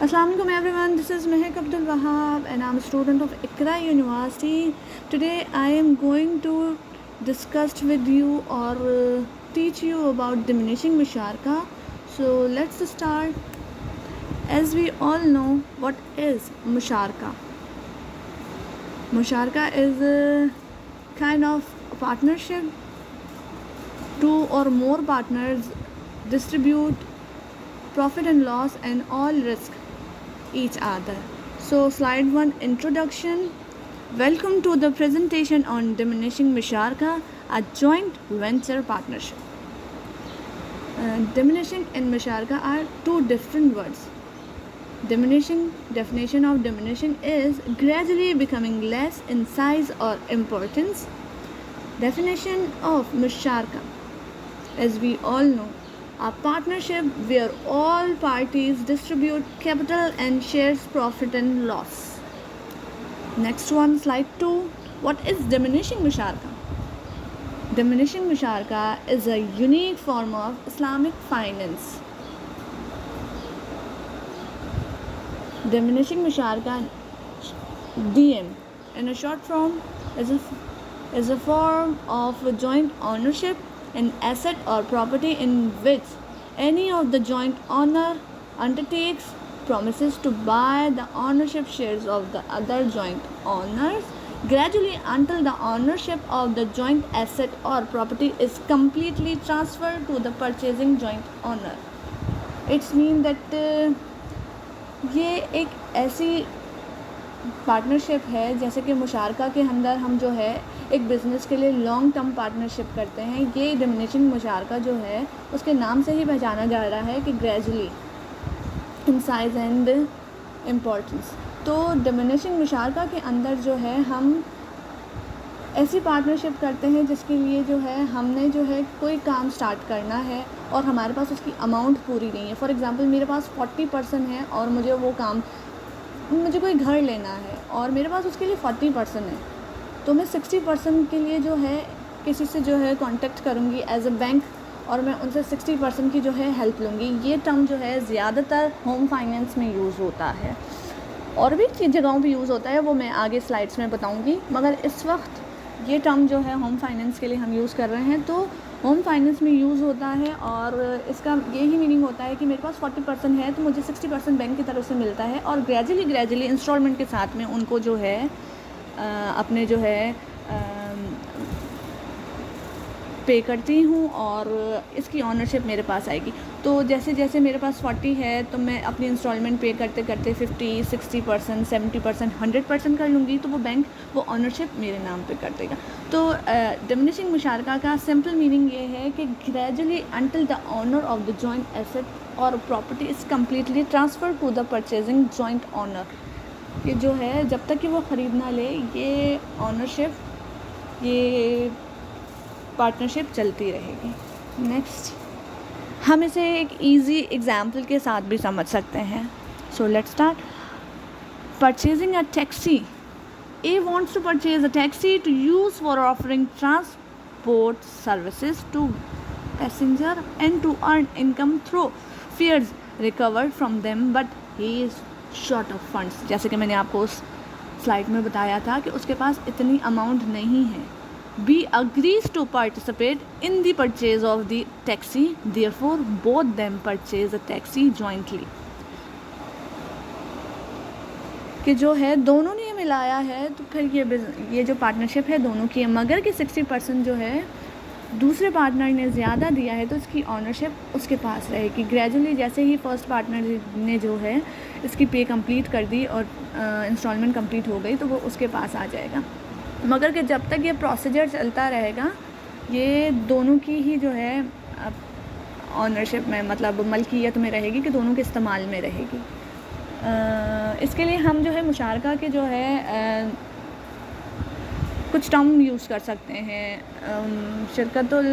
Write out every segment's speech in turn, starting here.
Assalamualaikum everyone, this is Mehak Abdul Wahab and I'm a student of Iqra University. Today I am going to discuss with you or teach you about diminishing musharaka. So let's start. As we all know, what is musharaka? Musharaka is a kind of partnership. Two or more partners distribute profit and loss and all risk each other. So slide 1, introduction. Welcome to the presentation on diminishing musharaka, a joint venture partnership. Diminishing and musharaka are two different words. Diminishing, definition of diminishing is gradually becoming less in size or importance. Definition of musharaka, as we all know, a partnership where all parties distribute capital and shares profit and loss. Next one, slide 2. What is diminishing musharaka? Diminishing musharaka is a unique form of Islamic finance. Diminishing musharaka, DM, in a short form, is a form of joint ownership an asset or property in which any of the joint owner undertakes promises to buy the ownership shares of the other joint owners gradually until the ownership of the joint asset or property is completely transferred to the purchasing joint owner. It's mean that ये एक ऐसी partnership है जैसे कि मुशारका के अंदर हम जो है एक बिज़नेस के लिए लॉन्ग टर्म पार्टनरशिप करते हैं. ये डिमिनिशिंग मुशारका जो है उसके नाम से ही पहचाना जा रहा है कि gradually in size and importance. तो डिमिनिशिंग मुशारका के अंदर जो है हम ऐसी पार्टनरशिप करते हैं जिसके लिए जो है हमने जो है कोई काम स्टार्ट करना है और हमारे पास उसकी अमाउंट पूरी नहीं है. फॉर एग्ज़ाम्पल मेरे पास 40% है और मुझे कोई घर लेना है और मेरे पास उसके लिए 40% है, तो मैं 60% के लिए जो है किसी से जो है कांटेक्ट करूँगी एज अ बैंक और मैं उनसे 60% की जो है हेल्प लूँगी. ये टर्म जो है ज़्यादातर होम फाइनेंस में यूज़ होता है और भी जगहों पे यूज़ होता है, वो मैं आगे स्लाइड्स में बताऊँगी. मगर इस वक्त ये टर्म जो है होम फाइनेंस के लिए हम यूज़ कर रहे हैं. तो होम फाइनेंस में यूज़ होता है और इसका यही मीनिंग होता है कि मेरे पास 40% है तो मुझे 60% बैंक की तरफ से मिलता है और ग्रेजुअली इंस्टॉलमेंट के साथ में उनको जो है अपने जो है पे करती हूँ और इसकी ऑनरशिप मेरे पास आएगी. तो जैसे जैसे मेरे पास 40 है तो मैं अपनी इंस्टॉलमेंट पे करते करते 50, 60%, 70%, 100% कर लूँगी, तो वो बैंक वो ऑनरशिप मेरे नाम पे कर देगा. तो डिमिनिशिंग मुशारका का सिंपल मीनिंग ये है कि gradually until the owner of the joint asset और property is completely transfer to the purchasing joint owner. ये जो है जब तक कि वो ख़रीद ना ले ये ऑनरशिप ये पार्टनरशिप चलती रहेगी. नेक्स्ट हम इसे एक इजी एग्जाम्पल के साथ भी समझ सकते हैं. So let's start. Purchasing a taxi. A wants to purchase a taxi to use for offering transport services to passenger and to earn income through fares recovered from them, but he is short of funds. जैसे कि मैंने आपको उस slide में बताया था कि उसके पास इतनी अमाउंट नहीं है. B agrees to participate in the purchase of the taxi, therefore both them purchase a taxi jointly. कि जो है दोनों ने मिलाया है तो फिर ये जो पार्टनरशिप है दोनों की है, मगर कि 60% जो है दूसरे पार्टनर ने ज़्यादा दिया है तो इसकी ऑनरशिप उसके पास रहेगी. ग्रेजुअली जैसे ही फर्स्ट पार्टनर ने जो है इसकी पे कंप्लीट कर दी और इंस्टॉलमेंट कंप्लीट हो गई तो वो उसके पास आ जाएगा. मगर कि जब तक ये प्रोसीजर चलता रहेगा ये दोनों की ही जो है ऑनरशिप में मतलब मलकियत में रहेगी कि दोनों के इस्तेमाल में रहेगी. इसके लिए हम जो है मुशारका के जो है कुछ टर्म यूज़ कर सकते हैं. शिरकतुल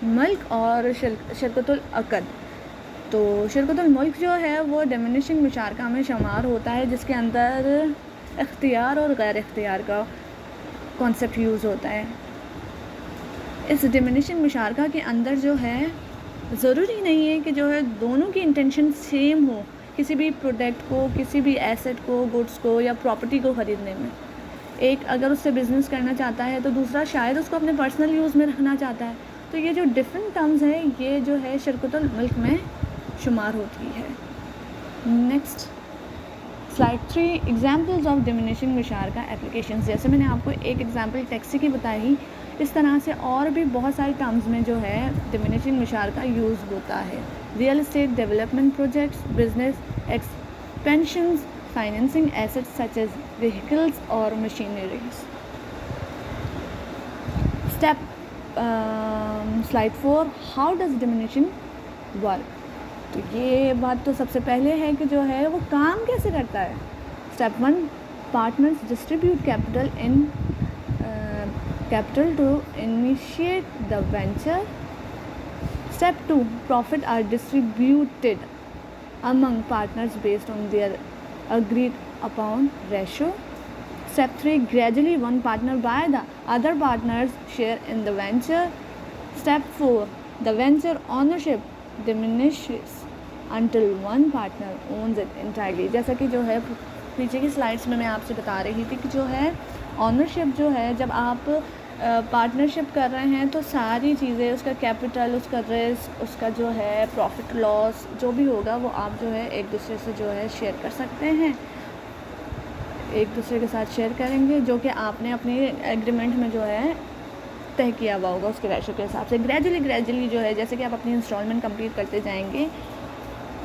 मुल्क और शिरकतुल अक़द. तो शिरकतुल मुल्क जो है वो डिमिनिशिंग मुशारका में शुमार होता है जिसके अंदर इख्तियार और गैर इख्तियार का कॉन्सेप्ट यूज़ होता है. इस डिमिनिशिंग मुशारका के अंदर जो है ज़रूरी नहीं है कि जो है दोनों की इंटेंशन सेम हो किसी भी प्रोडक्ट को, किसी भी एसेट को, गुड्स को या प्रॉपर्टी को ख़रीदने में। एक अगर उससे बिज़नेस करना चाहता है तो दूसरा शायद उसको अपने पर्सनल यूज़ में रखना चाहता है। तो ये जो डिफरेंट टर्म्स है ये जो है शरकतुल मुल्क में शुमार होती है। Next slide 3, examples of diminishing मुशारका एप्लीकेशंस। जैसे मैंने आपको एक एग्जांपल टैक्सी की बताई, इस तरह से और भी बहुत सारे टर्म्स में जो है डिमिनिशिंग मुशारका यूज़ होता है। Real estate development projects, business expansions, financing assets such as vehicles और machineries. Step slide 4, how does diminishing work. तो ये बात तो सबसे पहले है कि जो है वो काम कैसे करता है। Step 1, partners distribute capital to initiate the venture. Step 2, profit are distributed among partners based on their agreed upon ratio. Step 3, gradually one partner by the other partners share in the venture. Step 4, the venture ownership diminishes until one partner owns it entirely. जैसा कि जो है पीछे की slides में मैं आपसे बता रही थी कि जो है ऑनरशिप जो है, जब आप पार्टनरशिप कर रहे हैं तो सारी चीज़ें, उसका कैपिटल, उसका रिस्क, उसका जो है प्रॉफिट लॉस जो भी होगा वो आप जो है एक दूसरे से जो है शेयर कर सकते हैं, एक दूसरे के साथ शेयर करेंगे, जो कि आपने अपनी एग्रीमेंट में जो है तय किया हुआ होगा उसके रेशो के हिसाब से। ग्रेजुअली जो है जैसे कि आप अपनी इंस्टॉलमेंट कंप्लीट करते जाएंगे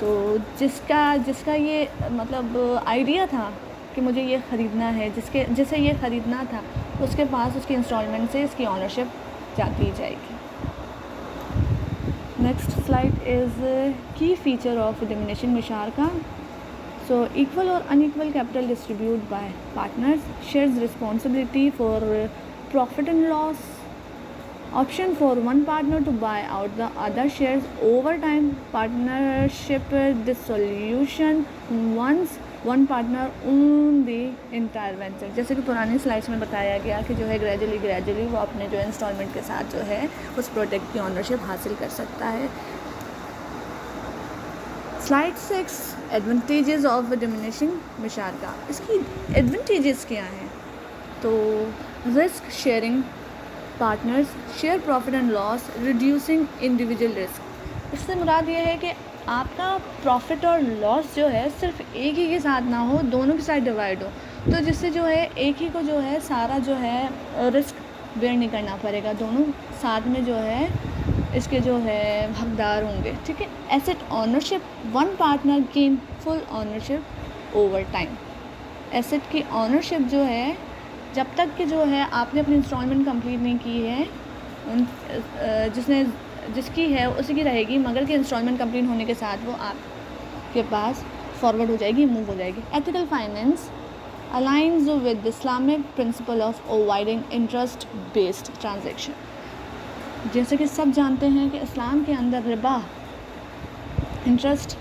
तो जिसका ये मतलब आइडिया था कि मुझे ये ख़रीदना है, जिसे ये ख़रीदना था, उसके पास उसकी इंस्टॉलमेंट से इसकी ऑनरशिप जाती जाएगी। Next slide is key feature of diminishing मुशारका। सो इक्वल और unequal capital distribute by partners, shares responsibility for profit and loss, option for one partner to buy out the other shares over time, partnership dissolution once one partner own the entire venture। जैसे कि पुरानी slides में बताया गया कि जो है gradually वो अपने जो इंस्टॉलमेंट के साथ जो है उस प्रोडक्ट की ऑनरशिप हासिल कर सकता है। स्लाइड 6, एडवांटेजेस ऑफ डिमिनिशिंग मुशारका। इसकी एडवांटेजेस क्या हैं? तो risk sharing, partners share profit and loss, reducing individual risk. इससे मुराद ये है कि आपका प्रॉफिट और लॉस जो है सिर्फ एक ही के साथ ना हो, दोनों के साथ डिवाइड हो, तो जिससे जो है एक ही को जो है सारा जो है रिस्क बेयर नहीं करना पड़ेगा, दोनों साथ में जो है इसके जो है हकदार होंगे। ठीक है। Asset ownership, one partner gain full ownership over time. Asset की ऑनरशिप जो है जब तक कि जो है आपने अपनी इंस्टॉलमेंट कंप्लीट नहीं की है, जिसकी है उसी की रहेगी, मगर कि इंस्टॉलमेंट कंप्लीट होने के साथ वो आपके पास फॉरवर्ड हो जाएगी, मूव हो जाएगी। Ethical finance aligns with Islamic principle of avoiding interest based transaction. जैसे कि सब जानते हैं कि इस्लाम के अंदर रिबा, इंटरेस्ट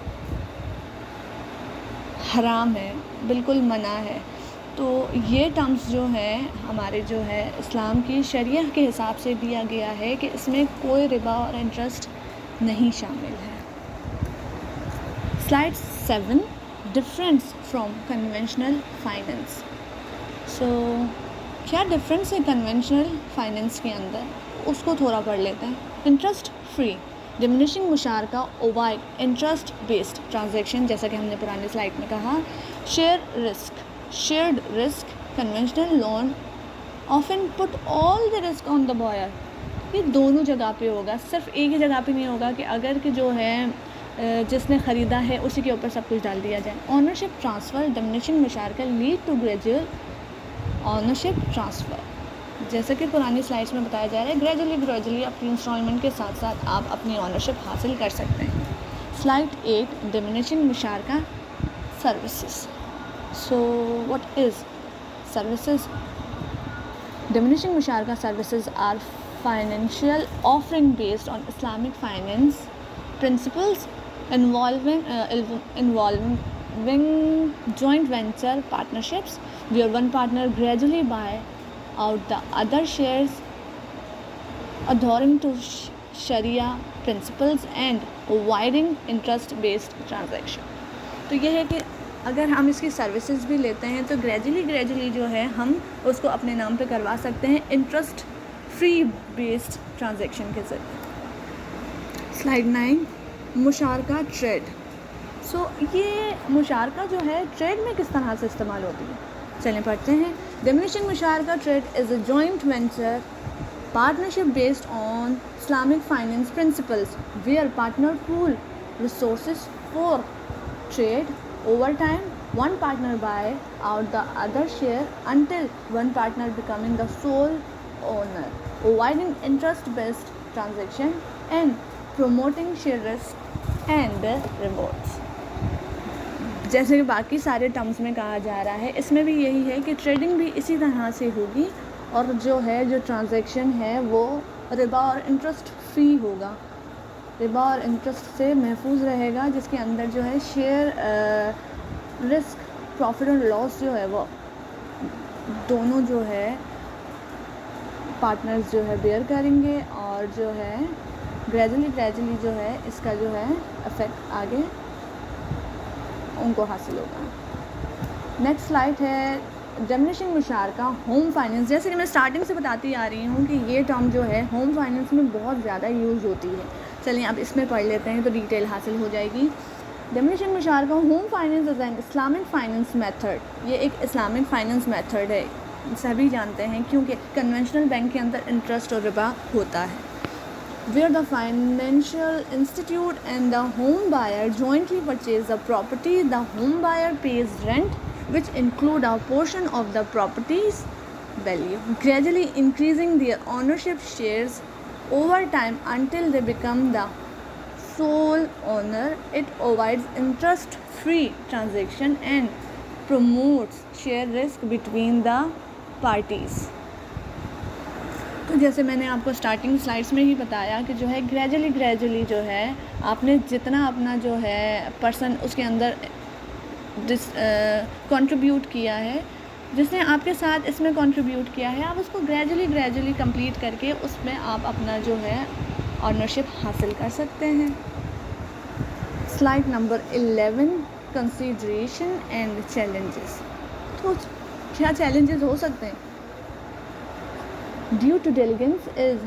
हराम है, बिल्कुल मना है। तो ये टर्म्स जो हैं हमारे जो है इस्लाम की शरीयत के हिसाब से दिया गया है कि इसमें कोई रिबा और इंटरेस्ट नहीं शामिल है। Slide 7, difference from conventional finance. So क्या डिफरेंस है कन्वेंशनल फाइनेंस के अंदर, उसको थोड़ा पढ़ लेते हैं। इंटरेस्ट फ्री, डिमिनिशिंग मुशारका अवॉइड इंटरेस्ट बेस्ड ट्रांजैक्शन, जैसा कि हमने पुरानी स्लाइड में कहा। Shared risk, conventional loan often put all the risk on the buyer. ये दोनों जगह पे होगा, सिर्फ एक ही जगह पे नहीं होगा कि अगर कि जो है जिसने ख़रीदा है उसी के ऊपर सब कुछ डाल दिया जाए। ऑनरशिप ट्रांसफ़र, डिमिनिशिंग मुशारका lead to gradual ownership transfer. जैसे कि पुरानी स्लाइड्स में बताया जा रहा है, ग्रेजुअली अपनी इंस्टॉलमेंट के साथ साथ आप अपनी ऑनरशिप हासिल कर सकते हैं। स्लाइड 8, डिमिनिशिंग मुशारका services. So what is services? Diminishing musharaka services are financial offering based on Islamic finance principles involving joint venture partnerships where one partner gradually buy out the other shares, adhering to Sharia principles and avoiding interest based transaction. तो ये है कि अगर हम इसकी services भी लेते हैं तो ग्रेजुअली जो है हम उसको अपने नाम पे करवा सकते हैं इंटरेस्ट फ्री बेस्ड ट्रांजैक्शन के ज़रिए। Slide 9, मुशारका trade. सो ये मुशारका जो है ट्रेड में किस तरह से इस्तेमाल होती है, चलें पढ़ते हैं। डिमिनिशिंग मुशारका trade is a joint venture partnership based on Islamic finance principles where partner pool resources for trade. Over time, one partner buy out the other share until one partner becoming the sole owner, avoiding interest-based transaction and promoting share risk and rewards. जैसे कि बाकी सारे terms में कहा जा रहा है, इसमें भी यही है कि ट्रेडिंग भी इसी तरह से होगी और जो ट्रांजैक्शन है वो रिबा और इंटरेस्ट फ्री होगा, रिबा और इंटरेस्ट से महफूज रहेगा, जिसके अंदर जो है शेयर रिस्क प्रॉफिट और लॉस जो है वो दोनों जो है पार्टनर्स जो है बेयर करेंगे और जो है ग्रेजुअली जो है इसका जो है इफेक्ट आगे उनको हासिल होगा। नेक्स्ट स्लाइड है डिमिनिशिंग मुशारका होम फाइनेंस। जैसे कि मैं स्टार्टिंग से बताती आ रही हूँ कि ये टर्म जो है होम फाइनेंस में बहुत ज़्यादा यूज़ होती है। चलिए अब इसमें पढ़ लेते हैं तो डिटेल हासिल हो जाएगी। डिमिनिशिंग मुशारका home finance is an Islamic finance method. ये एक इस्लामिक फाइनेंस मेथड है, सभी जानते हैं क्योंकि कन्वेंशनल बैंक के अंदर इंटरेस्ट और रिबा होता है। Where the financial institute and the home buyer jointly purchase the property, the home buyer pays rent, which include a portion of the property's value, gradually increasing their ownership shares over time until they become the sole owner. It avoids interest-free transaction and promotes share risk between the parties. तो जैसे मैंने आपको starting slides में ही बताया कि जो है gradually जो है आपने जितना अपना जो है पर्सन उसके अंदर कंट्रीब्यूट किया है, जिसने आपके साथ इसमें कंट्रीब्यूट किया है, आप उसको ग्रेजुअली कंप्लीट करके उसमें आप अपना जो है ऑनरशिप हासिल कर सकते हैं। Slide number 11, consideration and challenges. तो क्या चैलेंजेस हो सकते हैं? Due to diligence is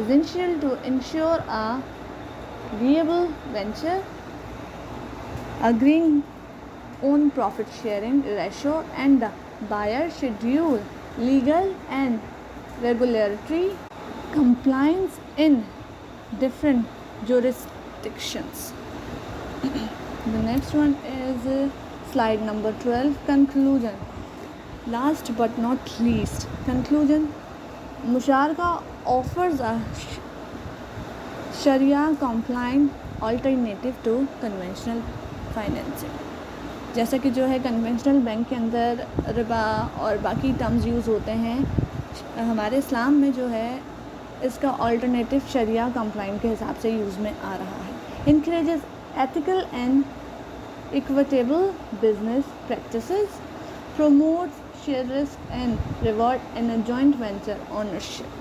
essential to ensure a viable venture. Agreeing on profit sharing ratio and the buyer schedule, legal and regulatory compliance in different jurisdictions. The next one is slide number 12, conclusion. Last but not least, conclusion. Musharaka offers a Sharia compliant alternative to conventional financing. जैसा कि जो है conventional bank के अंदर रिबा और बाकी terms use होते हैं, हमारे इस्लाम में जो है इसका अल्टरनेटिव शरिया कंप्लाइंट के हिसाब से यूज़ में आ रहा है। Encourages ethical and equitable business practices, promotes share risk and reward in a joint venture ownership.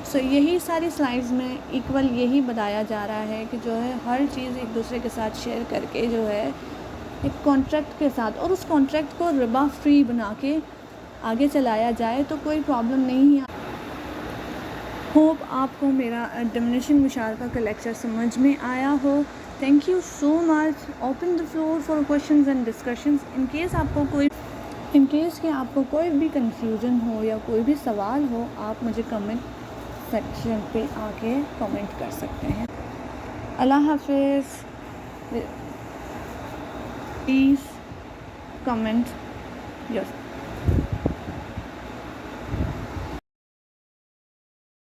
सो यही सारी स्लाइड्स में इक्वल यही बताया जा रहा है कि जो है हर चीज़ एक दूसरे के साथ शेयर करके जो है एक कॉन्ट्रैक्ट के साथ और उस कॉन्ट्रैक्ट को रिबा फ्री बना के आगे चलाया जाए तो कोई प्रॉब्लम नहीं है। होप आपको मेरा डिमिनिशिंग मुशारका का लेक्चर समझ में आया हो। Thank you so much. Open the floor for questions and discussions. In case कि आपको कोई भी कंफ्यूजन हो या कोई भी सवाल हो, आप मुझे कमेंट सेक्शन पे आके कमेंट कर सकते हैं। अल्लाह हाफिज़। Please comment your